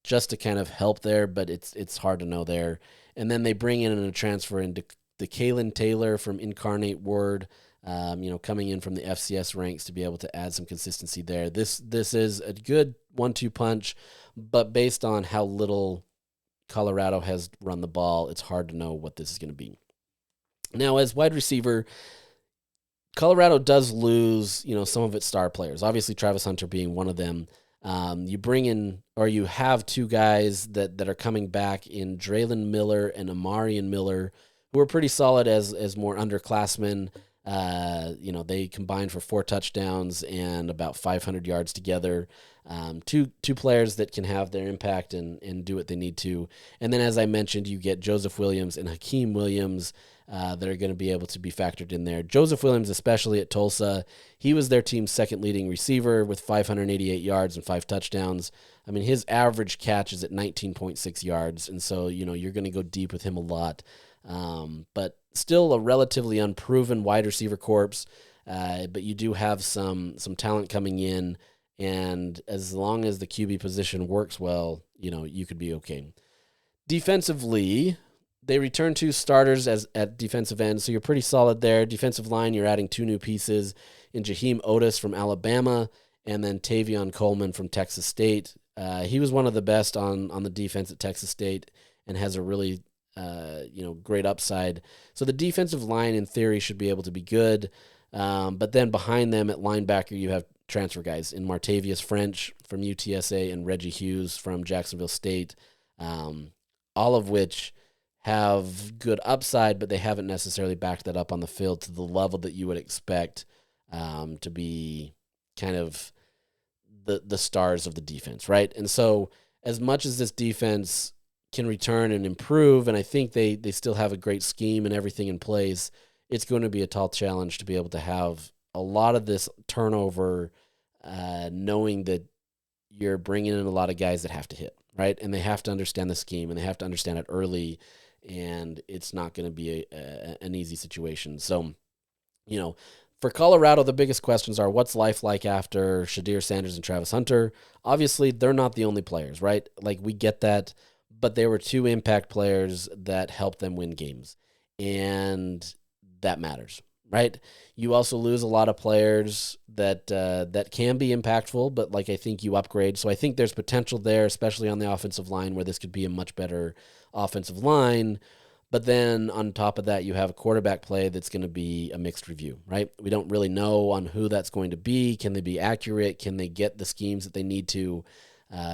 just to kind of help there, but it's hard to know there. And then they bring in a transfer into the Kalen Taylor from Incarnate Word, coming in from the FCS ranks to be able to add some consistency there. This is a good 1-2 punch, but based on how little Colorado has run the ball, it's hard to know what this is going to be. Now, as wide receiver, Colorado does lose, some of its star players. Obviously, Travis Hunter being one of them. You have 2 guys that are coming back in Draylon Miller and Amarian Miller, who are pretty solid as more underclassmen. They combined for 4 touchdowns and about 500 yards together. Two players that can have their impact and do what they need to. And then, as I mentioned, you get Joseph Williams and Hakeem Williams that are going to be able to be factored in there. Joseph Williams, especially at Tulsa, he was their team's second leading receiver with 588 yards and 5 touchdowns. I mean, his average catch is at 19.6 yards, and so, you're going to go deep with him a lot. But still a relatively unproven wide receiver corps, but you do have some talent coming in, and as long as the QB position works well, you could be okay. Defensively, they return 2 starters at defensive end, so you're pretty solid there. Defensive line, you're adding 2 new pieces in Jaheim Otis from Alabama and then Tavion Coleman from Texas State. He was one of the best on the defense at Texas State and has a really great upside. So the defensive line, in theory, should be able to be good. But then behind them at linebacker, you have transfer guys in Martavius French from UTSA and Reggie Hughes from Jacksonville State, all of which have good upside, but they haven't necessarily backed that up on the field to the level that you would expect to be kind of the stars of the defense, right? And so as much as this defense can return and improve, and I think they still have a great scheme and everything in place, it's going to be a tall challenge to be able to have a lot of this turnover, knowing that you're bringing in a lot of guys that have to hit, right? And they have to understand the scheme, and they have to understand it early, and it's not going to be an easy situation. So, for Colorado, the biggest questions are what's life like after Shadir Sanders and Travis Hunter? Obviously, they're not the only players, right? Like, we get that. but they were two impact players that helped them win games. And that matters, right? You also lose a lot of players that that can be impactful, but like I think you upgrade. So I think there's potential there, especially on the offensive line, where this could be a much better offensive line. But then on top of that, you have a quarterback play that's going to be a mixed review, right? We don't really know on who that's going to be. Can they be accurate? Can they get the schemes that they need to?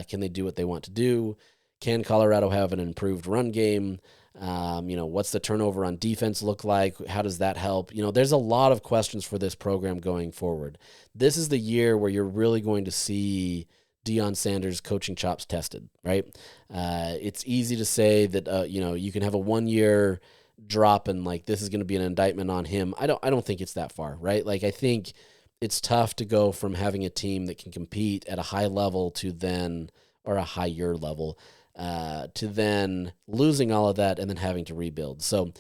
Can they do what they want to do? Can Colorado have an improved run game? What's the turnover on defense look like? How does that help? There's a lot of questions for this program going forward. This is the year where you're really going to see Deion Sanders' coaching chops tested, right? It's easy to say that, you can have a 1 year drop and like this is going to be an indictment on him. I don't think it's that far, right? Like I think it's tough to go from having a team that can compete at a high level to then, or a higher level, to then losing all of that and then having to rebuild. So,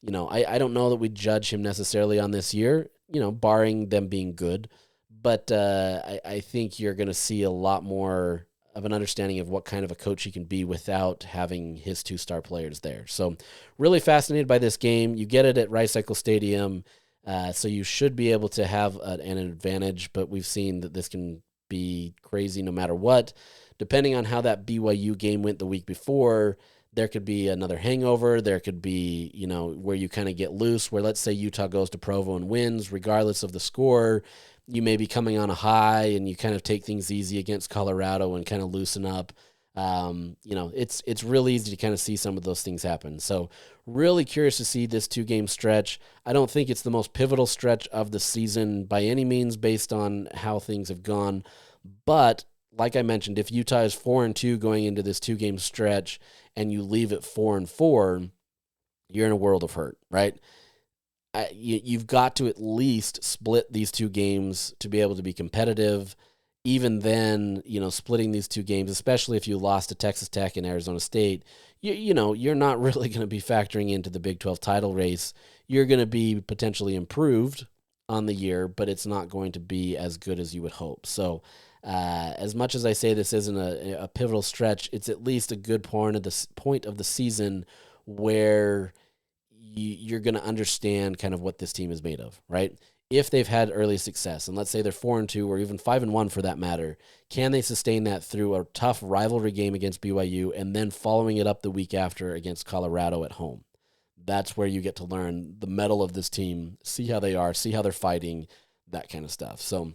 I don't know that we judge him necessarily on this year, barring them being good. But I think you're going to see a lot more of an understanding of what kind of a coach he can be without having his two-star players there. So really fascinated by this game. You get it at Rice Cycle Stadium, so you should be able to have an advantage, but we've seen that this can be crazy no matter what. Depending on how that BYU game went the week before, there could be another hangover. There could be, where you kind of get loose, where let's say Utah goes to Provo and wins, regardless of the score. You may be coming on a high and you kind of take things easy against Colorado and kind of loosen up. It's real easy to kind of see some of those things happen. So really curious to see this 2-game stretch. I don't think it's the most pivotal stretch of the season by any means based on how things have gone. But like I mentioned, if Utah is 4-2 going into this 2-game stretch and you leave it 4-4, you're in a world of hurt, right? You've got to at least split these 2 games to be able to be competitive. Even then, splitting these 2 games, especially if you lost to Texas Tech and Arizona State, you're not really going to be factoring into the Big 12 title race. You're going to be potentially improved on the year, but it's not going to be as good as you would hope. So as much as I say this isn't a pivotal stretch, it's at least a good point of the season where you're going to understand kind of what this team is made of, right? If they've had early success, and let's say they're 4-2 or even 5-1 for that matter, can they sustain that through a tough rivalry game against BYU and then following it up the week after against Colorado at home? That's where you get to learn the mettle of this team, see how they are, see how they're fighting, that kind of stuff. So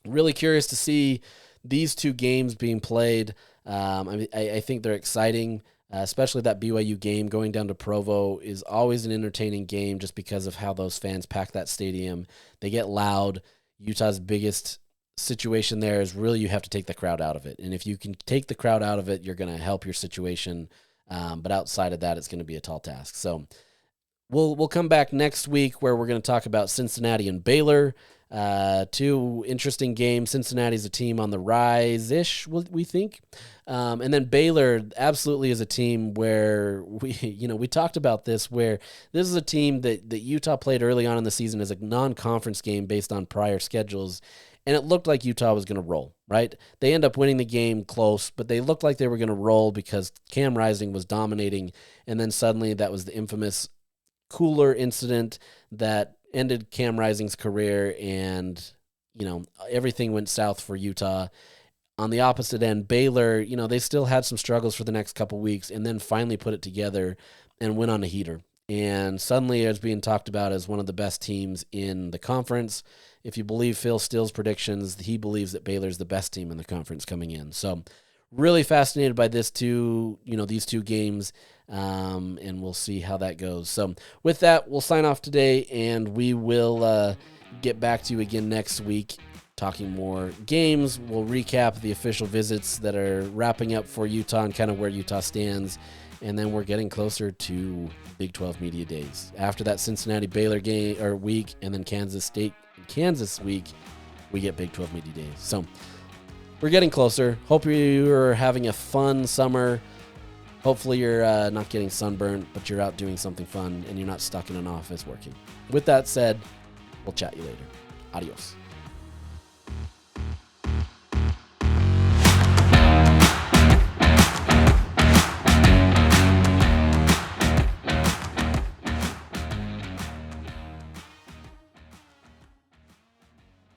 really curious to see these 2 games being played. I think they're exciting. Especially that BYU game going down to Provo is always an entertaining game just because of how those fans pack that stadium. They get loud. Utah's biggest situation there is really you have to take the crowd out of it. And if you can take the crowd out of it, you're going to help your situation. But outside of that, it's going to be a tall task. So we'll come back next week where we're going to talk about Cincinnati and Baylor. 2 interesting games. Cincinnati's a team on the rise-ish, we think. And then Baylor absolutely is a team where we talked about this, where this is a team that Utah played early on in the season as a non-conference game based on prior schedules. And it looked like Utah was going to roll, right? They end up winning the game close, but they looked like they were going to roll because Cam Rising was dominating. And then suddenly that was the infamous Cooler incident that ended Cam Rising's career, and everything went south for Utah. On the opposite end, Baylor, they still had some struggles for the next couple weeks and then finally put it together and went on a heater. And suddenly it's being talked about as one of the best teams in the conference. If you believe Phil Steele's predictions, he believes that Baylor's the best team in the conference coming in. So really fascinated by these 2 games. And we'll see how that goes. So with that, we'll sign off today, and we will get back to you again next week talking more games. We'll recap the official visits that are wrapping up for Utah and kind of where Utah stands, and then we're getting closer to Big 12 Media Days. After that Cincinnati Baylor game or week, and then Kansas State Kansas week, we get Big 12 Media Days. So we're getting closer. Hope you're having a fun summer. Hopefully you're not getting sunburned, but you're out doing something fun and you're not stuck in an office working. With that said, we'll chat you later. Adios.